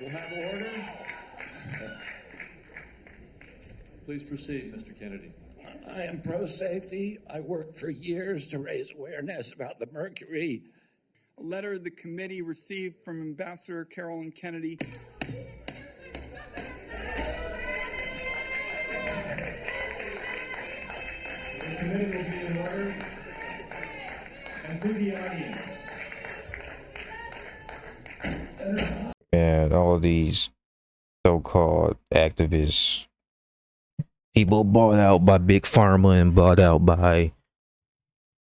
We'll have order. Please proceed, Mr. Kennedy. I am pro-safety. I worked for years to raise awareness about the mercury. A letter the committee received from Ambassador Carolyn Kennedy. The committee will be in order. And to the audience. And all of these so-called activists, people bought out by Big Pharma and bought out by,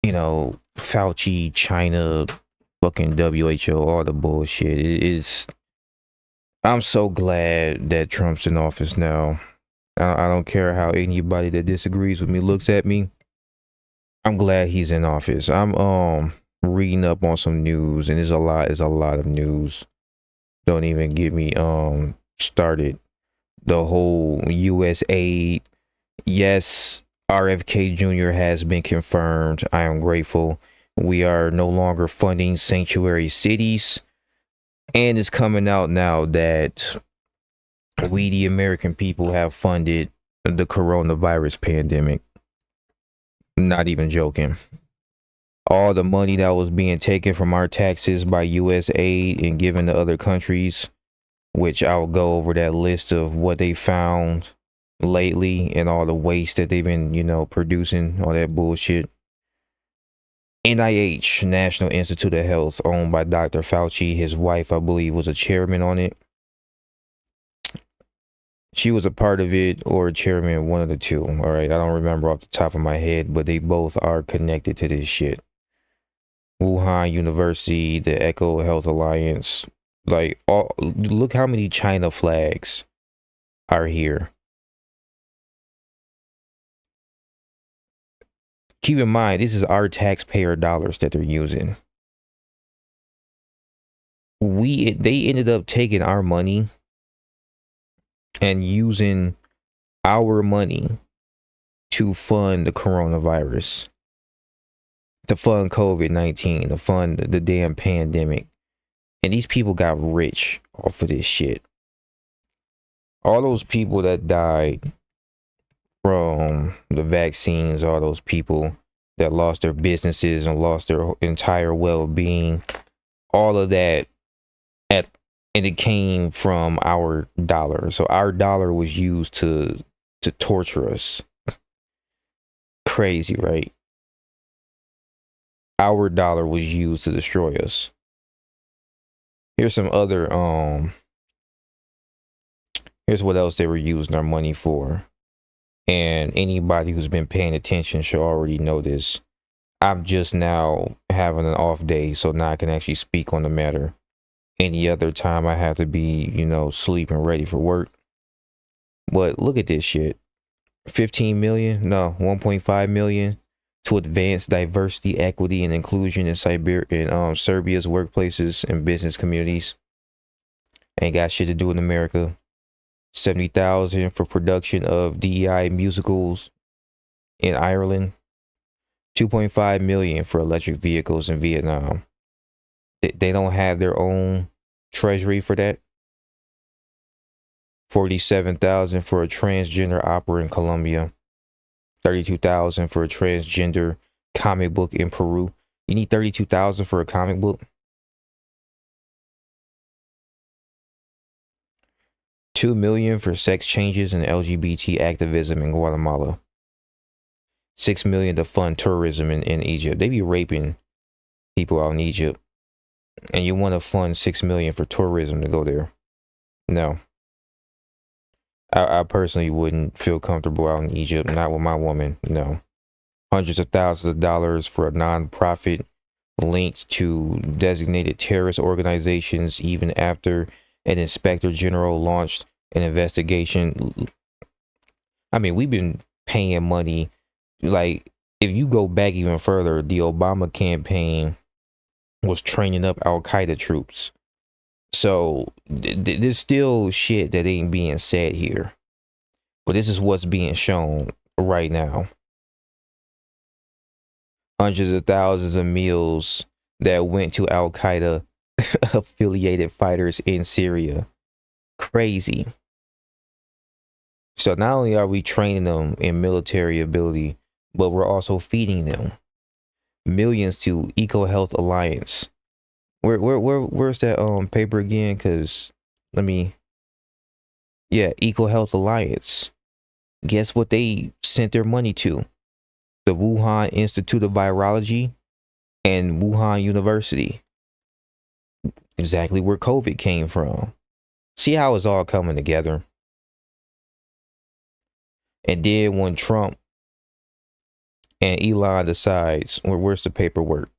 you know, Fauci, China, fucking WHO, all the bullshit. I'm so glad that Trump's in office now. I don't care how anybody that disagrees with me looks at me. I'm glad he's in office. I'm reading up on some news, and there's a lot of news. Don't even get me started. The whole US aid. Yes, RFK Jr. has been confirmed. I am grateful. We are no longer funding sanctuary cities. And it's coming out now that we, the American people, have funded the coronavirus pandemic. Not even joking. All the money that was being taken from our taxes by US aid and given to other countries, which I'll go over that list of what they found lately and all the waste that they've been, you know, producing, all that bullshit. NIH, National Institute of Health, owned by Dr. Fauci. His wife, I believe, was a chairman on it. She was a part of it, or a chairman, one of the two. All right, I don't remember off the top of my head, but they both are connected to this shit. Wuhan University, the Eco Health Alliance, like, look how many China flags are here. Keep in mind, this is our taxpayer dollars that they're using. They ended up taking our money and using our money to fund the coronavirus, to fund COVID-19, to fund the damn pandemic. And these people got rich off of this shit. All those people that died from the vaccines, all those people that lost their businesses and lost their entire well-being, all of that, and it came from our dollar. So our dollar was used to torture us. Crazy, right? Our dollar was used to destroy us. Here's some other here's what else they were using our money for. And anybody who's been paying attention should already know this. I'm just now having an off day, so now I can actually speak on the matter. Any other time I have to be, you know, sleeping ready for work. But look at this shit. 15 million, no, 1.5 million to advance diversity, equity, and inclusion in Serbia's workplaces and business communities. Ain't got shit to do in America. 70,000 for production of DEI musicals in Ireland. 2.5 million for electric vehicles in Vietnam. They don't have their own treasury for that. 47,000 for a transgender opera in Colombia. 32,000 for a transgender comic book in Peru. You need 32,000 for a comic book? $2 million for sex changes and LGBT activism in Guatemala. $6 million to fund tourism in Egypt. They be raping people out in Egypt. And you want to fund $6 million for tourism to go there? No. I personally wouldn't feel comfortable out in Egypt. Not with my woman. No. Hundreds of thousands of dollars for a non-profit linked to designated terrorist organizations, even after an inspector general launched an investigation. I mean, we've been paying money. Like, if you go back even further, the Obama campaign was training up Al-Qaeda troops. So there's still shit that ain't being said here. But this is what's being shown right now. hundreds of thousands of meals that went to Al Qaeda affiliated fighters in Syria. Crazy. So not only are we training them in military ability, but we're also feeding them millions to EcoHealth Alliance. Where's that paper again? Cause EcoHealth Alliance. Guess what they sent their money to? The Wuhan Institute of Virology and Wuhan University. Exactly where COVID came from. See how it's all coming together. And then when Trump and Elon decides, where's the paperwork?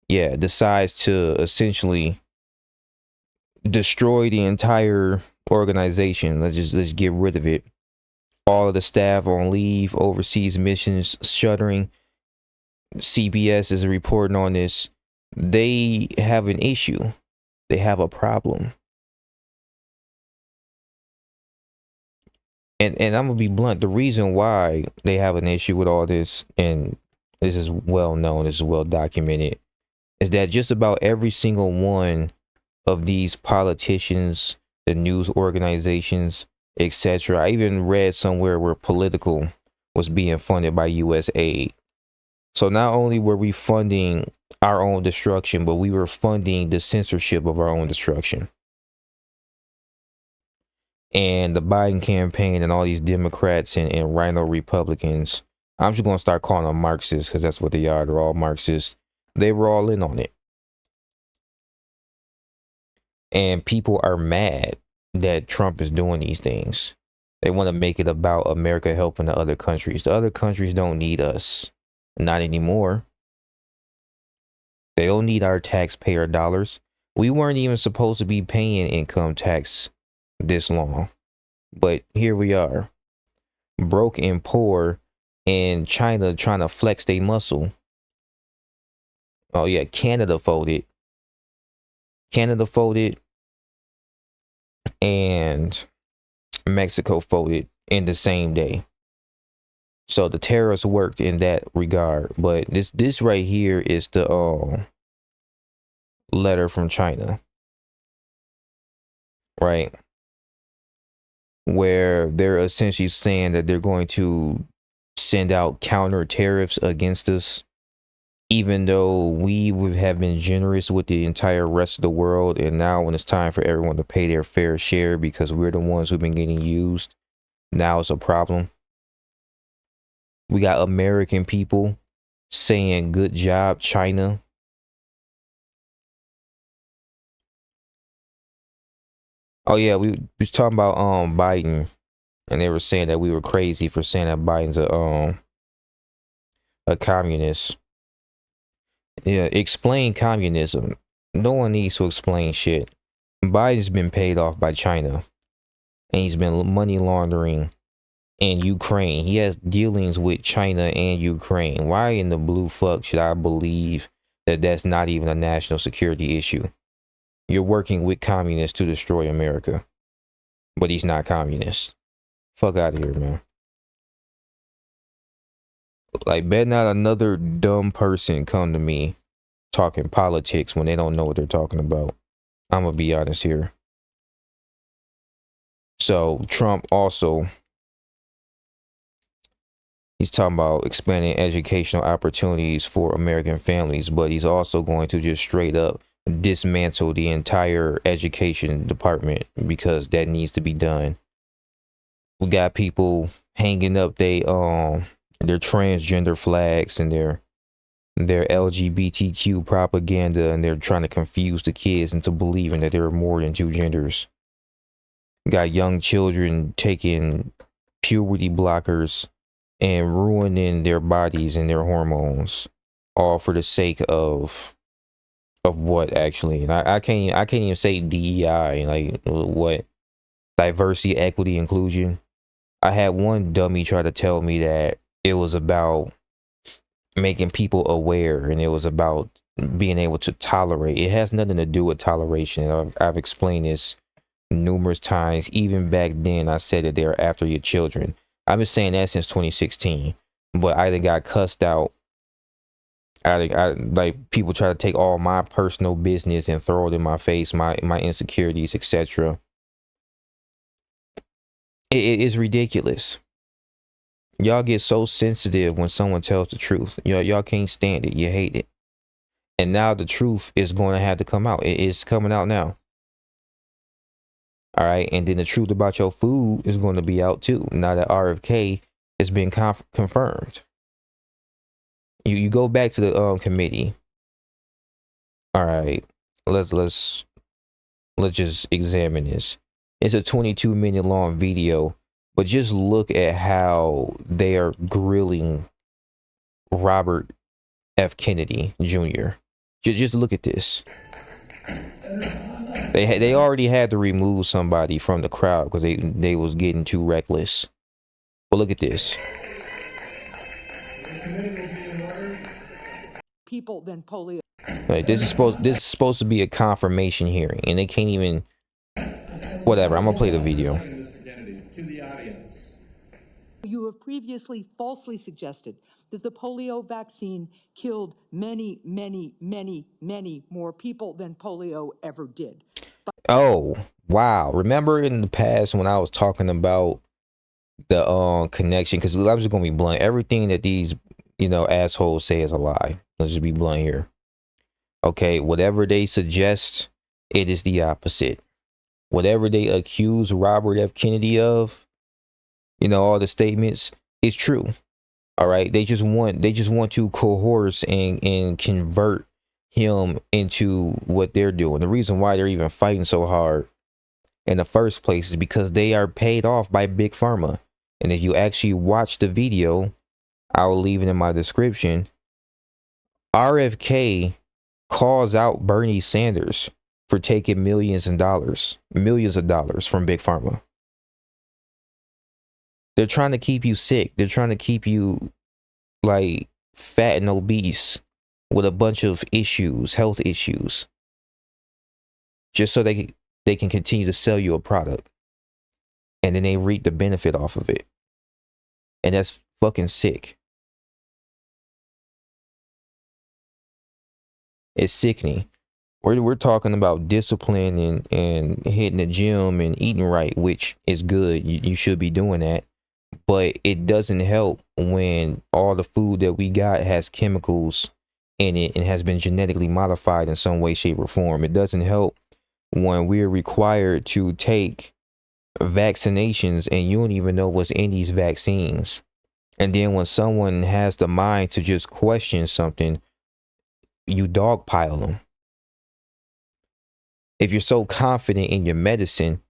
Yeah, decides to essentially destroy the entire organization. Let's get rid of it. All of the staff on leave, overseas missions shuttering. CBS is reporting on this. They have an issue. They have a problem. And I'm gonna be blunt. The reason why they have an issue with all this, and this is well known, this is well documented, is that just about every single one of these politicians, the news organizations, etc. I even read somewhere where Political was being funded by U.S. aid. So not only were we funding our own destruction, but we were funding the censorship of our own destruction. And the Biden campaign and all these Democrats and rhino Republicans, I'm just going to start calling them Marxists because that's what they are. They're all Marxists. They were all in on it. And people are mad that Trump is doing these things. They want to make it about America helping the other countries. The other countries don't need us. Not anymore. They don't need our taxpayer dollars. We weren't even supposed to be paying income tax this long, but here we are, broke and poor, and China trying to flex their muscle. Oh yeah, Canada folded, and Mexico folded in the same day. So the tariffs worked in that regard. But this right here is the letter from China, right? Where they're essentially saying that they're going to send out counter tariffs against us, even though we would have been generous with the entire rest of the world. And now when it's time for everyone to pay their fair share because we're the ones who've been getting used, now it's a problem. We got American people saying, good job, China. Oh yeah, we was talking about Biden, and they were saying that we were crazy for saying that Biden's a communist. Yeah, explain communism. No one needs to explain shit. Biden's been paid off by China, and he's been money laundering in Ukraine. He has dealings with China and Ukraine. Why in the blue fuck should I believe that that's not even a national security issue? You're working with communists to destroy America, but he's not communist. Fuck out of here, man. Like, bet not another dumb person come to me talking politics when they don't know what they're talking about. I'm gonna be honest here. So Trump also, he's talking about expanding educational opportunities for American families, but he's also going to just straight up dismantle the entire education department because that needs to be done. We got people hanging up their transgender flags and their LGBTQ propaganda, and they're trying to confuse the kids into believing that there are more than two genders. Got young children taking puberty blockers and ruining their bodies and their hormones, all for the sake of what actually? And I can't even say DEI, like what? Diversity, equity, inclusion. I had one dummy try to tell me that it was about making people aware and it was about being able to tolerate. It has nothing to do with toleration. I've explained this numerous times. Even back then, I said that they're after your children. I've been saying that since 2016, but I either got cussed out Like people try to take all my personal business and throw it in my face, my insecurities, etc. It is ridiculous. Y'all get so sensitive when someone tells the truth. Y'all can't stand it. You hate it. And now the truth is going to have to come out. It's coming out now. All right. And then the truth about your food is going to be out too. Now that RFK has been confirmed. You go back to the committee. All right. Let's just examine this. It's a 22-minute long video, but just look at how they are grilling Robert F. Kennedy Jr. Just look at this. They already had to remove somebody from the crowd because they was getting too reckless. But look at this. The committee will be in order. People than polio. Like, this is supposed to be a confirmation hearing, and they can't even. Whatever. I'm gonna play the video. Mr. Kennedy, to the audience. You have previously falsely suggested that the polio vaccine killed many, many, many, many more people than polio ever did. Oh, wow. Remember in the past when I was talking about the connection? Because I'm just gonna be blunt. Everything that these assholes say is a lie. Let's just be blunt here. Okay, whatever they suggest, it is the opposite. Whatever they accuse Robert F. Kennedy of, all the statements, is true. All right. They just want to coerce and convert him into what they're doing. The reason why they're even fighting so hard in the first place is because they are paid off by Big Pharma. And if you actually watch the video, I will leave it in my description. RFK calls out Bernie Sanders for taking millions of dollars from Big Pharma. They're trying to keep you sick. They're trying to keep you like fat and obese with a bunch of issues, health issues, just so they can continue to sell you a product. And then they reap the benefit off of it. And that's fucking sick. It's sickening. We're talking about discipline and hitting the gym and eating right, which is good. You should be doing that. But it doesn't help when all the food that we got has chemicals in it and has been genetically modified in some way, shape, or form. It doesn't help when we're required to take vaccinations and you don't even know what's in these vaccines. And then when someone has the mind to just question something, you dogpile them. If you're so confident in your medicine,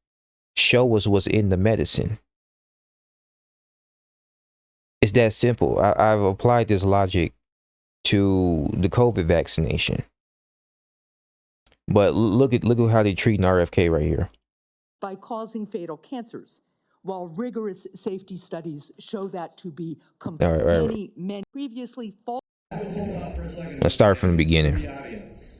show us what's in the medicine. It's that simple. I've applied this logic to the COVID vaccination. But look at how they're treating RFK right here. By causing fatal cancers, while rigorous safety studies show that to be All right. many previously false. Let's start from the beginning. The audience.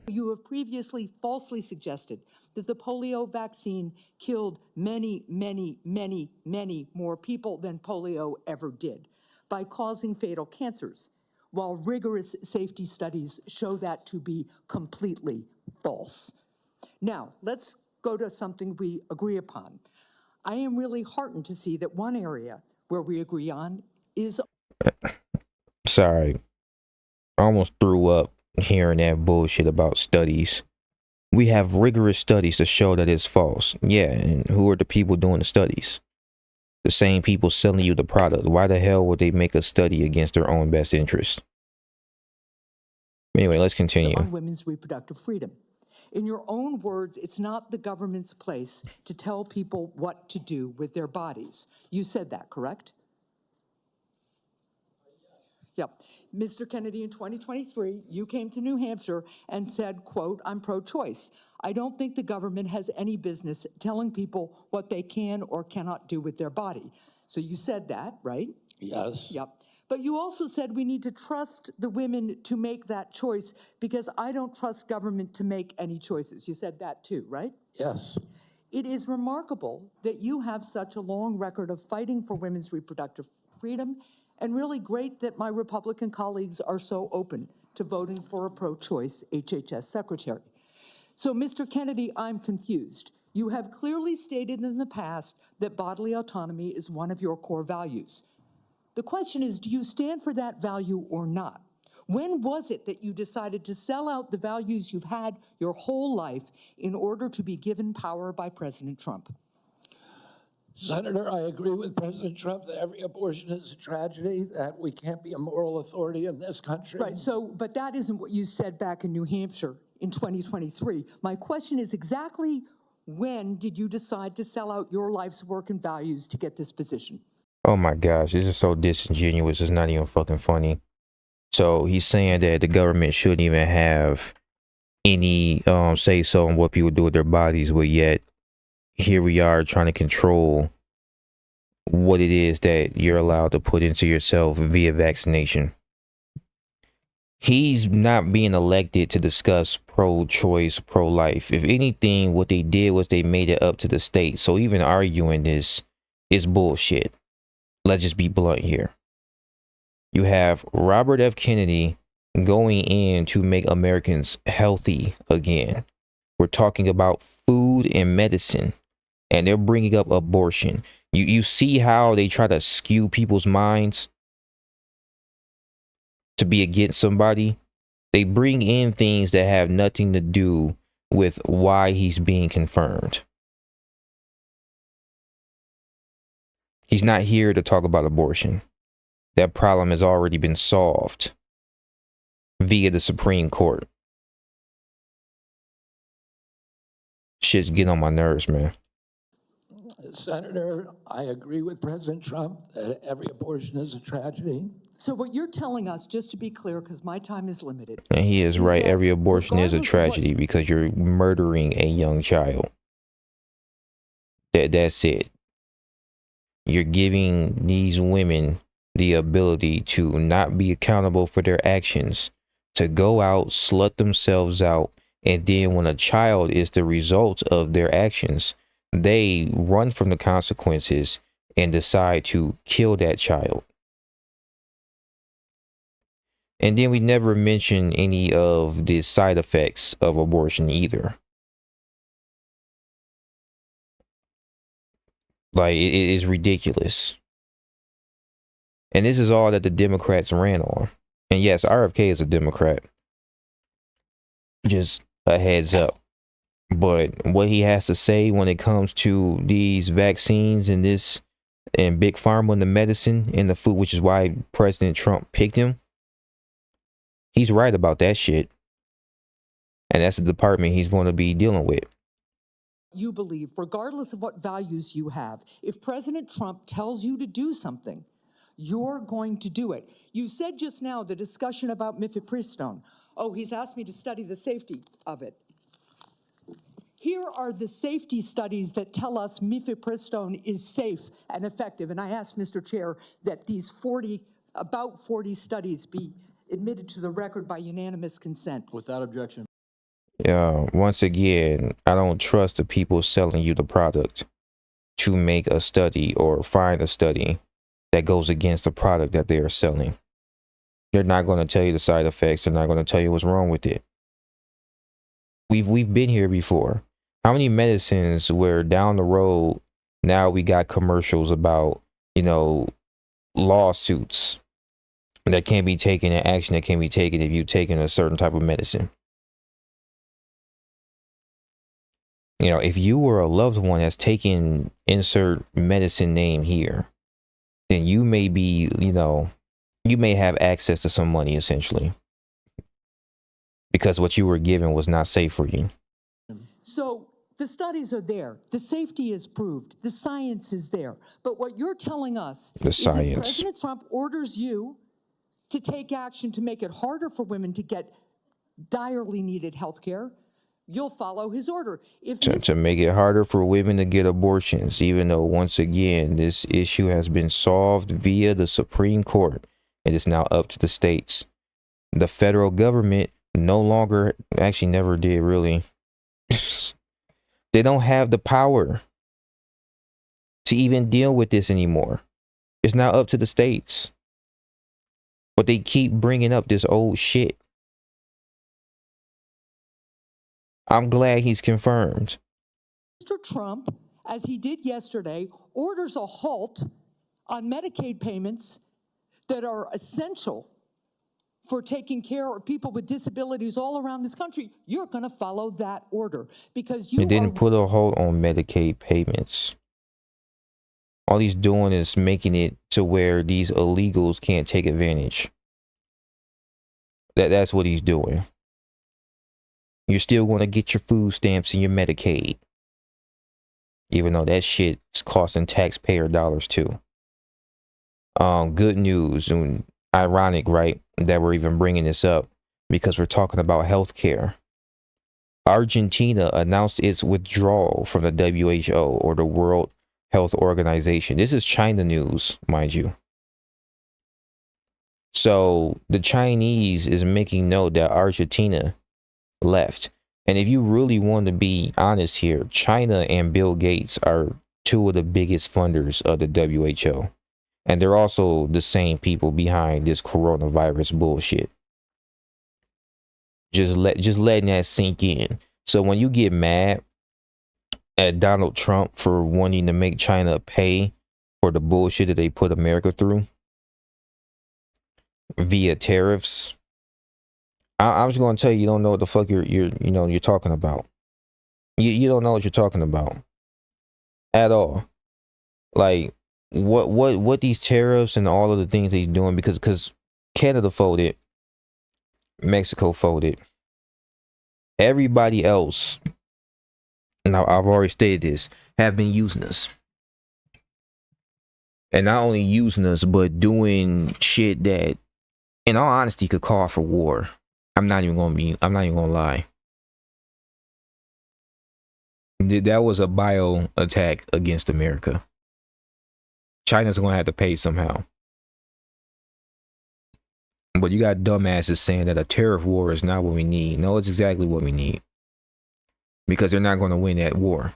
You have previously falsely suggested that the polio vaccine killed many, many, many, many more people than polio ever did by causing fatal cancers, while rigorous safety studies show that to be completely false. Now, let's go to something we agree upon. I am really heartened to see that one area where we agree on is. Sorry. I almost threw up hearing that bullshit about studies. We have rigorous studies to show that it's false. Yeah, and who are the people doing the studies? The same people selling you the product. Why the hell would they make a study against their own best interest? Anyway, let's continue. On women's reproductive freedom. In your own words, it's not the government's place to tell people what to do with their bodies. You said that, correct? Yep. Mr. Kennedy, in 2023, you came to New Hampshire and said, quote, I'm pro-choice. I don't think the government has any business telling people what they can or cannot do with their body. So you said that, right? Yes. Yep. But you also said we need to trust the women to make that choice because I don't trust government to make any choices. You said that too, right? Yes. It is remarkable that you have such a long record of fighting for women's reproductive freedom And really great that my Republican colleagues are so open to voting for a pro-choice HHS secretary. So, Mr. Kennedy, I'm confused. You have clearly stated in the past that bodily autonomy is one of your core values. The question is, do you stand for that value or not? When was it that you decided to sell out the values you've had your whole life in order to be given power by President Trump? Senator, I agree with President Trump that every abortion is a tragedy, that we can't be a moral authority in this country. Right, so, but that isn't what you said back in New Hampshire in 2023. My question is exactly when did you decide to sell out your life's work and values to get this position? Oh my gosh, this is so disingenuous. It's not even fucking funny. So he's saying that the government shouldn't even have any say so on what people do with their bodies, but yet here we are trying to control what it is that you're allowed to put into yourself via vaccination. He's not being elected to discuss pro-choice, pro-life. If anything, what they did was they made it up to the state. So even arguing this is bullshit. Let's just be blunt here. You have Robert F. Kennedy going in to make Americans healthy again. We're talking about food and medicine, and they're bringing up abortion. You see how they try to skew people's minds to be against somebody? They bring in things that have nothing to do with why he's being confirmed. He's not here to talk about abortion. That problem has already been solved via the Supreme Court. Shit's getting on my nerves, man. Senator, I agree with President Trump that every abortion is a tragedy. So what you're telling us, just to be clear, because my time is limited. And he is right. that Every abortion is a regardless of tragedy because you're murdering a young child. That's it. You're giving these women the ability to not be accountable for their actions, to go out, slut themselves out, and then when a child is the result of their actions, they run from the consequences and decide to kill that child. And then we never mention any of the side effects of abortion either. Like, it is ridiculous. And this is all that the Democrats ran on. And yes, RFK is a Democrat. Just a heads up. But what he has to say when it comes to these vaccines and this and Big Pharma and the medicine and the food, which is why President Trump picked him, he's right about that shit. And that's the department he's going to be dealing with. You believe, regardless of what values you have, if President Trump tells you to do something, you're going to do it. You said just now the discussion about mifepristone. Oh, he's asked me to study the safety of it. Here are the safety studies that tell us mifepristone is safe and effective. And I asked Mr. Chair that these about 40 studies be admitted to the record by unanimous consent. Without objection. Once again, I don't trust the people selling you the product to make a study or find a study that goes against the product that they are selling. They're not going to tell you the side effects. They're not going to tell you what's wrong with it. We've been here before. How many medicines where down the road now we got commercials about, lawsuits that can't be taken and action that can be taken if you've taken a certain type of medicine? If you were a loved one that's taken insert medicine name here, then you may be, you may have access to some money essentially because what you were given was not safe for you. So the studies are there. The safety is proved. The science is there. But what you're telling us is if President Trump orders you to take action to make it harder for women to get direly needed health care, you'll follow his order. To make it harder for women to get abortions, even though, once again, this issue has been solved via the Supreme Court. It is now up to the states. The federal government no longer, actually never did really. They don't have the power to even deal with this anymore. It's now up to the states. But they keep bringing up this old shit. I'm glad he's confirmed. Mr. Trump, as he did yesterday, orders a halt on Medicaid payments that are essential for taking care of people with disabilities all around this country. You're going to follow that order because you He didn't put a hold on Medicaid payments. All he's doing is making it to where these illegals can't take advantage. That's what he's doing. You're still going to get your food stamps and your Medicaid, even though that shit is costing taxpayer dollars too. Good news, and ironic, right, that we're even bringing this up because we're talking about healthcare. Argentina announced its withdrawal from the WHO, or the World Health Organization. This is China news, mind you. So the Chinese is making note that Argentina left. And if you really want to be honest here, China and Bill Gates are two of the biggest funders of the WHO. And they're also the same people behind this coronavirus bullshit. Just letting that sink in. So when you get mad at Donald Trump for wanting to make China pay for the bullshit that they put America through via tariffs, I'm just gonna tell you, you don't know what the fuck you're talking about. You don't know what you're talking about at all. Like what these tariffs and all of the things he's doing, because Canada folded, Mexico folded, everybody else, now I've already stated this, have been using us. And not only using us, but doing shit that, in all honesty, could call for war. I'm not even gonna lie. That was a bio attack against America. China's gonna have to pay somehow. But you got dumbasses saying that a tariff war is not what we need. No, it's exactly what we need. Because they're not going to win that war.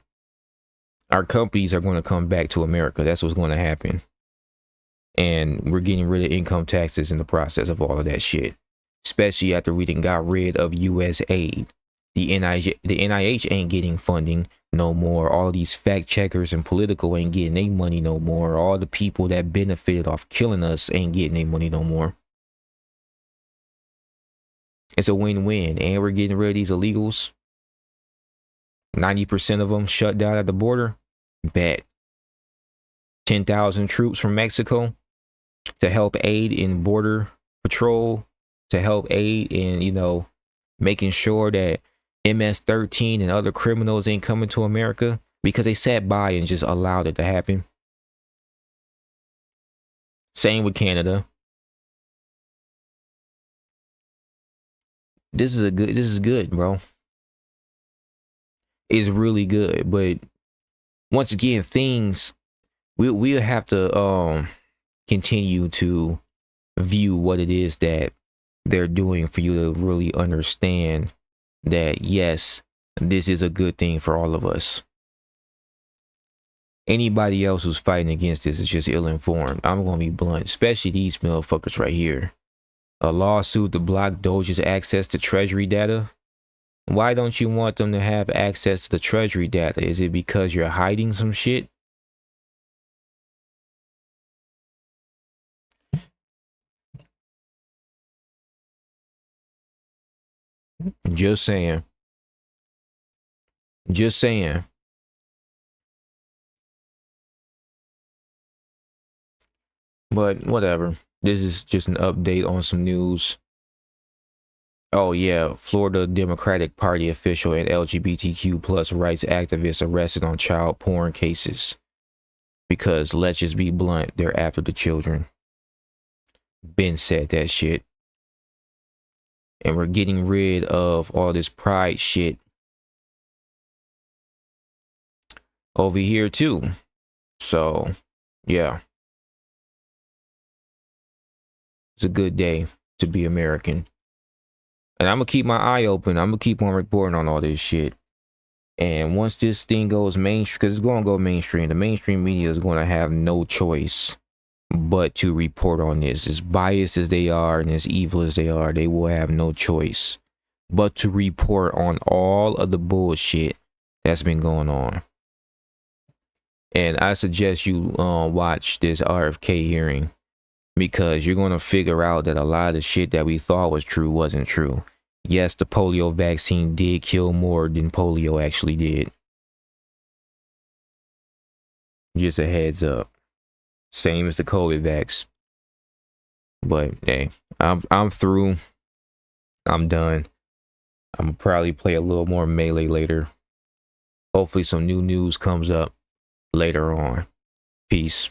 Our companies are going to come back to America. That's what's going to happen. And we're getting rid of income taxes in the process of all of that shit. Especially after we done got rid of U.S. aid. The NIH ain't getting funding no more. All these fact checkers and political ain't getting their money no more. All the people that benefited off killing us ain't getting their money no more. It's a win-win. And we're getting rid of these illegals. 90% of them shut down at the border. Bet. 10,000 troops from Mexico to help aid in border patrol, to help aid in, making sure that MS-13 and other criminals ain't coming to America, because they sat by and just allowed it to happen. Same with Canada. This is good, bro. It's really good. But once again, we'll have to continue to view what it is that they're doing for you to really understand that, yes, this is a good thing for all of us. Anybody else who's fighting against this is just ill-informed. I'm going to be blunt, especially these motherfuckers right here. A lawsuit to block Doge's access to Treasury data. Why don't you want them to have access to the Treasury data? Is it because you're hiding some shit? Just saying. Just saying. But whatever. This is just an update on some news. Oh yeah, Florida Democratic Party official and LGBTQ plus rights activist arrested on child porn cases. Because let's just be blunt, they're after the children. Ben said that shit. And we're getting rid of all this pride shit over here too. So, yeah. It's a good day to be American. And I'm going to keep my eye open. I'm going to keep on reporting on all this shit. And once this thing goes mainstream, because it's going to go mainstream, the mainstream media is going to have no choice but to report on this. As biased as they are and as evil as they are, they will have no choice but to report on all of the bullshit that's been going on. And I suggest you watch this RFK hearing, because you're going to figure out that a lot of the shit that we thought was true wasn't true. Yes, the polio vaccine did kill more than polio actually did. Just a heads up. Same as the COVID vax. But hey, I'm through. I'm done. I'm gonna probably play a little more Melee later. Hopefully some new news comes up later on. Peace.